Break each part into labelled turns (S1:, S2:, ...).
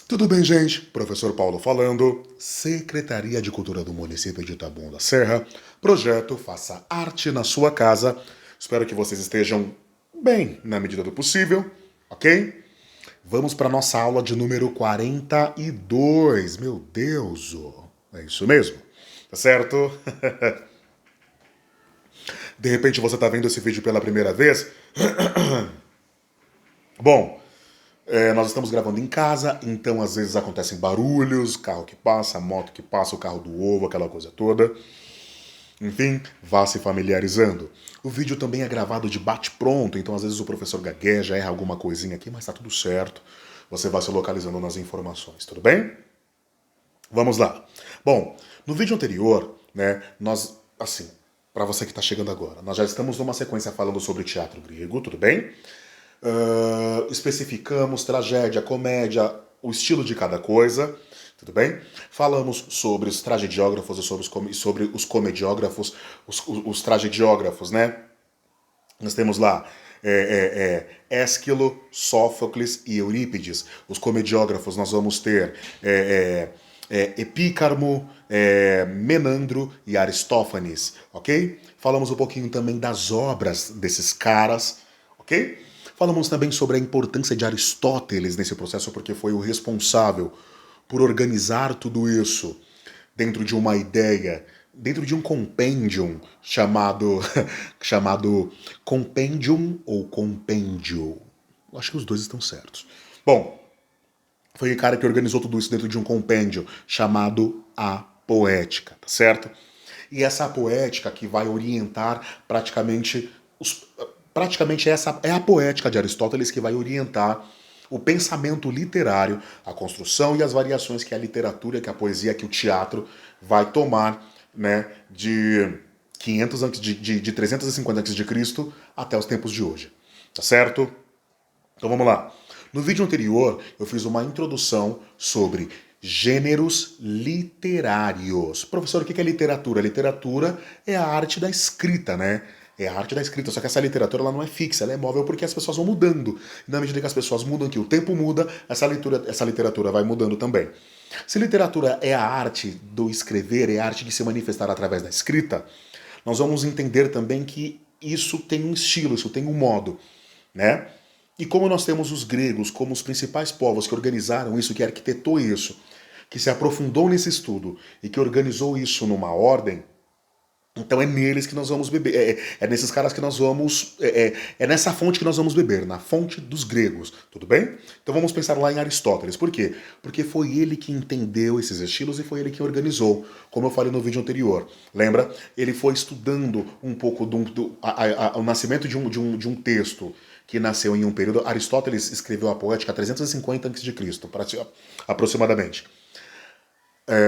S1: Tudo bem, gente? Professor Paulo falando, Secretaria de Cultura do município de Taboão da Serra, projeto Faça Arte na Sua Casa. Espero que vocês estejam bem na medida do possível, ok? Vamos para nossa aula de número 42. Meu Deus, é isso mesmo, tá certo? De repente você está vendo esse vídeo pela primeira vez? Bom, nós estamos gravando em casa, então às vezes acontecem barulhos, carro que passa, moto que passa, o carro do ovo, aquela coisa toda. Enfim, vá se familiarizando. O vídeo também é gravado de bate-pronto, então às vezes o professor gagueja, erra alguma coisinha aqui, mas tá tudo certo. Você vai se localizando nas informações, tudo bem? Vamos lá. Bom, no vídeo anterior, né, nós, assim, para você que está chegando agora, nós já estamos numa sequência falando sobre teatro grego, tudo bem? Especificamos tragédia, comédia, o estilo de cada coisa, tudo bem? Falamos sobre os tragediógrafos e sobre os comediógrafos, os tragediógrafos, né? Nós temos lá Ésquilo, Sófocles e Eurípides. Os comediógrafos nós vamos ter Epícarmo, Menandro e Aristófanes, ok? Falamos um pouquinho também das obras desses caras, ok? Falamos também sobre a importância de Aristóteles nesse processo, porque foi o responsável por organizar tudo isso dentro de uma ideia, dentro de um compendium chamado compendium ou compêndio. Acho que os dois estão certos. Bom, foi o cara que organizou tudo isso dentro de um compêndio chamado A Poética, tá certo? E essa poética que vai orientar praticamente essa é a poética de Aristóteles que vai orientar o pensamento literário, a construção e as variações que a literatura, que a poesia, que o teatro vai tomar, né, de 500 de 350 a.C. até os tempos de hoje. Tá certo? Então vamos lá. No vídeo anterior, eu fiz uma introdução sobre gêneros literários. Professor, o que é literatura? Literatura é a arte da escrita, né? É a arte da escrita, só que essa literatura ela não é fixa, ela é móvel porque as pessoas vão mudando. E na medida que as pessoas mudam, que o tempo muda, essa literatura vai mudando também. Se literatura é a arte do escrever, é a arte de se manifestar através da escrita, nós vamos entender também que isso tem um estilo, isso tem um modo, né? E como nós temos os gregos como os principais povos que organizaram isso, que arquitetou isso, que se aprofundou nesse estudo e que organizou isso numa ordem, então é neles que nós vamos beber, é nesses caras que nós vamos, é nessa fonte que nós vamos beber, na fonte dos gregos, tudo bem? Então vamos pensar lá em Aristóteles, por quê? Porque foi ele que entendeu esses estilos e foi ele que organizou, como eu falei no vídeo anterior, lembra? Ele foi estudando um pouco o nascimento de um texto que nasceu em um período, Aristóteles escreveu a Poética 350 a.C., aproximadamente.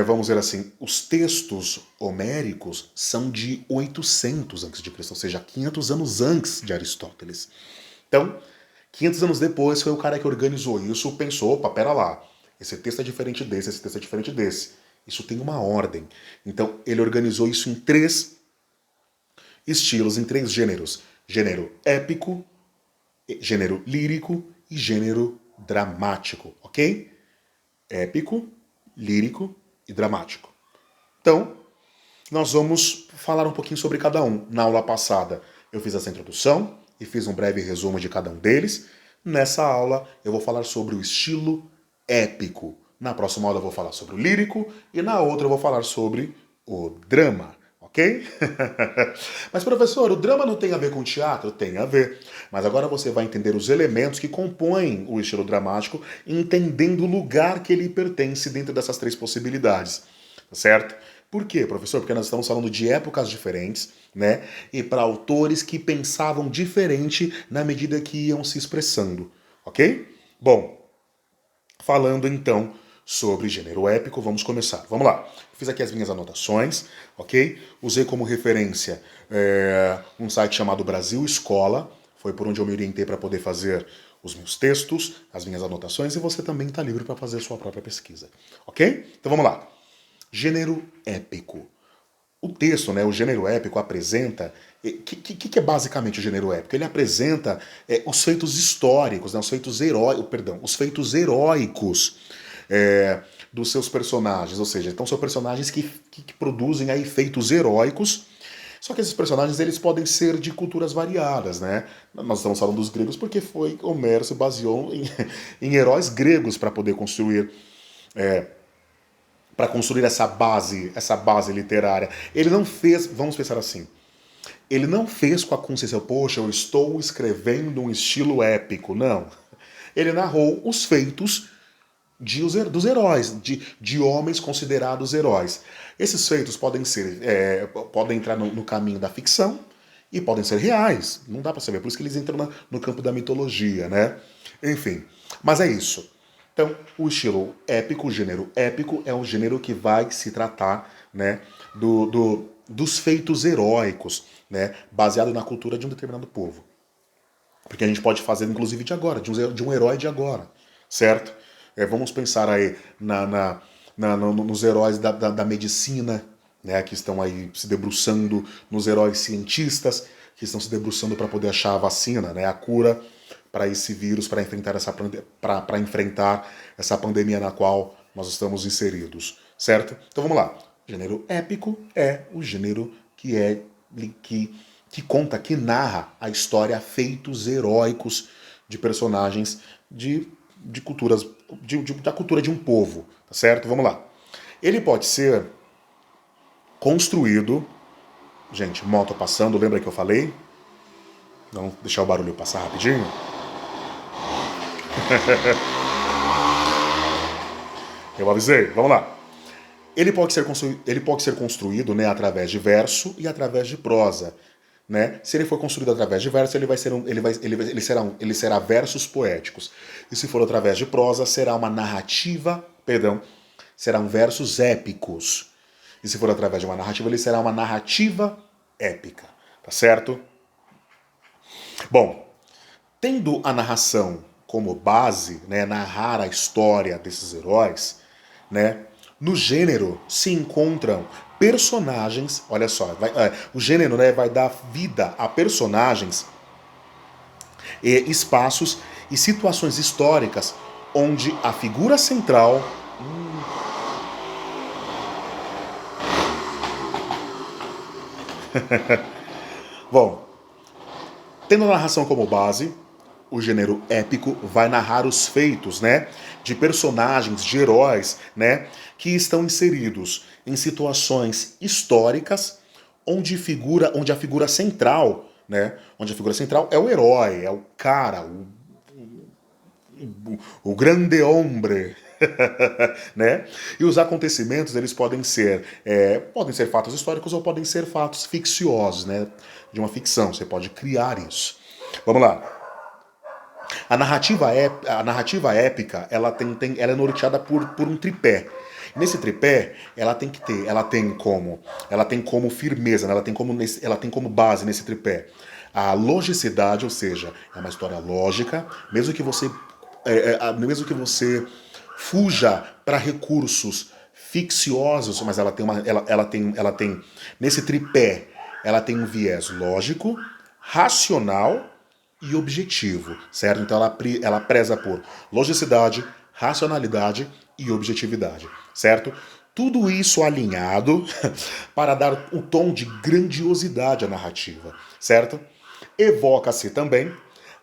S1: Vamos dizer assim, os textos homéricos são de 800 a.C., ou seja, 500 anos antes de Aristóteles. Então, 500 anos depois foi o cara que organizou isso, pensou, opa, pera lá, esse texto é diferente desse, esse texto é diferente desse. Isso tem uma ordem. Então, ele organizou isso em três estilos, em três gêneros. Gênero épico, gênero lírico e gênero dramático, ok? Épico, lírico e dramático. Então, nós vamos falar um pouquinho sobre cada um. Na aula passada eu fiz essa introdução e fiz um breve resumo de cada um deles. Nessa aula eu vou falar sobre o estilo épico. Na próxima aula eu vou falar sobre o lírico e na outra eu vou falar sobre o drama. Ok? Mas, professor, o drama não tem a ver com teatro? Tem a ver. Mas agora você vai entender os elementos que compõem o estilo dramático, entendendo o lugar que ele pertence dentro dessas três possibilidades. Certo? Por quê, professor? Porque nós estamos falando de épocas diferentes, né? E para autores que pensavam diferente na medida que iam se expressando. Ok? Bom, falando então sobre gênero épico, vamos começar. Vamos lá. Fiz aqui as minhas anotações, ok? Usei como referência um site chamado Brasil Escola, foi por onde eu me orientei para poder fazer os meus textos, as minhas anotações, e você também está livre para fazer a sua própria pesquisa, ok? Então vamos lá. Gênero épico. O texto, né, o gênero épico apresenta... O que é basicamente o gênero épico? Ele apresenta os feitos históricos, né, os feitos heróicos dos seus personagens, ou seja, então são personagens que produzem aí feitos heróicos. Só que esses personagens eles podem ser de culturas variadas, né? Nós estamos falando dos gregos porque foi Homero se baseou em heróis gregos para poder construir essa base literária. Ele não fez, vamos pensar assim, ele não fez com a consciência, poxa, eu estou escrevendo um estilo épico, não. Ele narrou os feitos dos heróis, de homens considerados heróis. Esses feitos podem ser, podem entrar no caminho da ficção e podem ser reais. Não dá para saber, por isso que eles entram no campo da mitologia, né? Enfim, mas é isso. Então, o estilo épico, o gênero épico, é um gênero que vai se tratar, né, dos feitos heróicos, né, baseado na cultura de um determinado povo. Porque a gente pode fazer, inclusive, de agora, de um herói de agora, certo? Vamos pensar aí nos heróis da medicina, né, que estão aí se debruçando, nos heróis cientistas, que estão se debruçando para poder achar a vacina, né, a cura para esse vírus, para enfrentar essa pandemia na qual nós estamos inseridos, certo? Então vamos lá. O gênero épico é o gênero que conta, que narra a história, feitos heróicos de personagens de culturas, da cultura de um povo, tá certo? Vamos lá. Ele pode ser construído, gente, moto passando, lembra que eu falei? Vamos deixar o barulho passar rapidinho. Eu avisei, vamos lá. Ele pode ser construído, né, através de verso e através de prosa. Né? Se ele for construído através de verso, ele será versos poéticos. E se for através de prosa, serão versos épicos. E se for através de uma narrativa, ele será uma narrativa épica. Tá certo? Bom, tendo a narração como base, né, narrar a história desses heróis, né, no gênero se encontram personagens, olha só, o gênero, né, vai dar vida a personagens, espaços e situações históricas onde a figura central... Bom, tendo a narração como base, o gênero épico vai narrar os feitos, né, de personagens, de heróis, né, que estão inseridos em situações históricas onde a figura central, né, onde a figura central é o herói, é o cara, o grande hombre, né? E os acontecimentos eles podem ser fatos históricos ou podem ser fatos ficciosos, né, de uma ficção. Você pode criar isso. Vamos lá. A narrativa épica, ela é norteada por um tripé. Nesse tripé, ela tem como firmeza, né? ela tem como base nesse tripé a logicidade, ou seja, é uma história lógica, mesmo que você fuja para recursos ficciosos, mas ela tem nesse tripé, ela tem um viés lógico, racional e objetivo, certo? Então ela preza por logicidade, racionalidade e objetividade, certo? Tudo isso alinhado para dar o tom de grandiosidade à narrativa, certo? Evoca-se também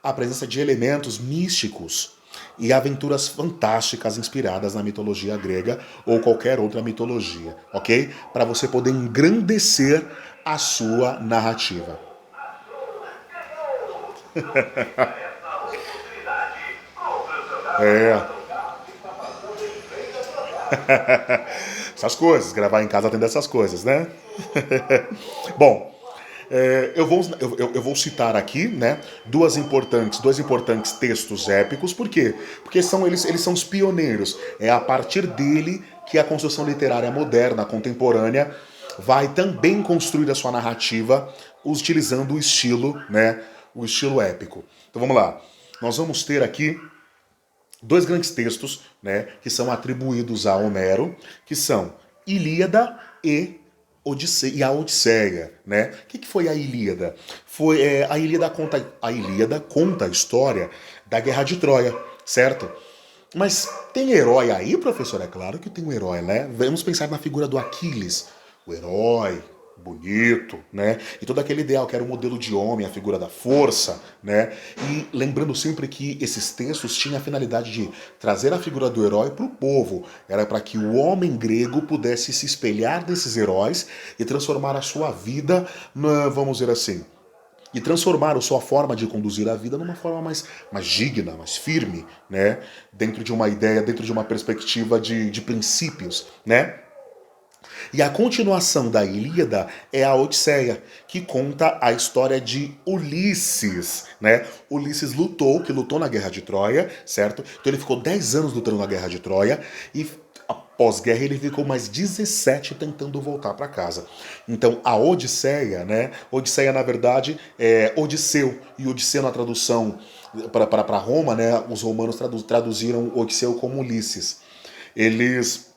S1: a presença de elementos místicos e aventuras fantásticas inspiradas na mitologia grega ou qualquer outra mitologia, ok? Para você poder engrandecer a sua narrativa. Essas coisas, gravar em casa tem dessas coisas, né? Bom, eu vou citar aqui, né, dois importantes textos épicos. Por quê? Porque eles são os pioneiros. É a partir dele que a construção literária moderna, contemporânea, vai também construir a sua narrativa utilizando o estilo, né, o estilo épico. Então vamos lá. Nós vamos ter aqui dois grandes textos, né, que são atribuídos a Homero, que são Ilíada e a Odisseia, né? O que foi a Ilíada? A Ilíada conta a história da Guerra de Troia, certo? Mas tem herói aí, professor? É claro que tem um herói, né? Vamos pensar na figura do Aquiles, o herói, bonito, né? E todo aquele ideal que era o modelo de homem, a figura da força, né? E lembrando sempre que esses textos tinham a finalidade de trazer a figura do herói para o povo. Era para que o homem grego pudesse se espelhar desses heróis e transformar a sua vida, vamos dizer assim, e transformar a sua forma de conduzir a vida numa forma mais digna, mais firme, né? Dentro de uma ideia, dentro de uma perspectiva de princípios, né? E a continuação da Ilíada é a Odisseia, que conta a história de Ulisses, né? Ulisses lutou na Guerra de Troia, certo? Então ele ficou 10 anos lutando na Guerra de Troia e após guerra ele ficou mais 17 tentando voltar para casa. Então a Odisseia, né? Odisseia na verdade é Odisseu, e Odisseu na tradução para Roma, né? Os romanos traduziram Odisseu como Ulisses. Eles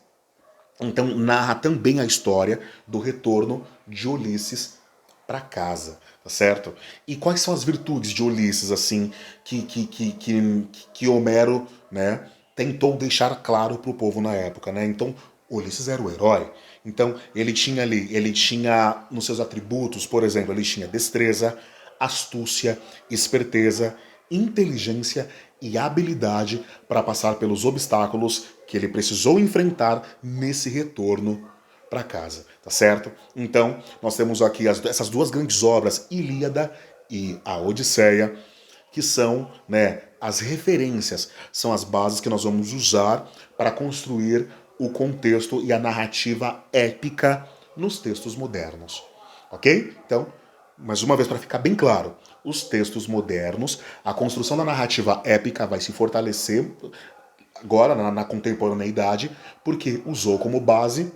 S1: então narra também a história do retorno de Ulisses para casa, tá certo? E quais são as virtudes de Ulisses, assim, que Homero, né, tentou deixar claro para o povo na época, né? Então, Ulisses era o herói. Então, ele tinha nos seus atributos, por exemplo, ele tinha destreza, astúcia, esperteza, inteligência e habilidade para passar pelos obstáculos que ele precisou enfrentar nesse retorno para casa, tá certo? Então, nós temos aqui essas duas grandes obras, Ilíada e a Odisseia, que são, né, as referências, são as bases que nós vamos usar para construir o contexto e a narrativa épica nos textos modernos, ok? Então, mais uma vez para ficar bem claro, os textos modernos, a construção da narrativa épica vai se fortalecer agora na contemporaneidade, porque usou como base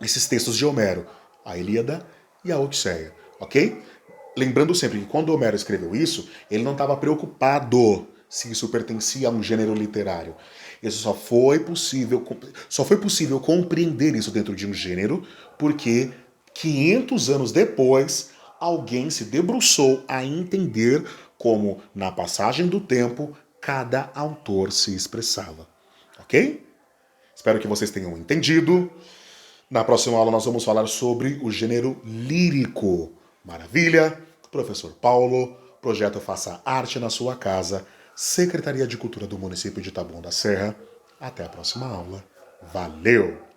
S1: esses textos de Homero, a Ilíada e a Odisseia, ok? Lembrando sempre que quando Homero escreveu isso, ele não estava preocupado se isso pertencia a um gênero literário. Isso só foi possível compreender isso dentro de um gênero porque 500 anos depois alguém se debruçou a entender como, na passagem do tempo, cada autor se expressava. Ok? Espero que vocês tenham entendido. Na próxima aula nós vamos falar sobre o gênero lírico. Maravilha? Professor Paulo, projeto Faça Arte na Sua Casa, Secretaria de Cultura do município de Taboão da Serra. Até a próxima aula. Valeu!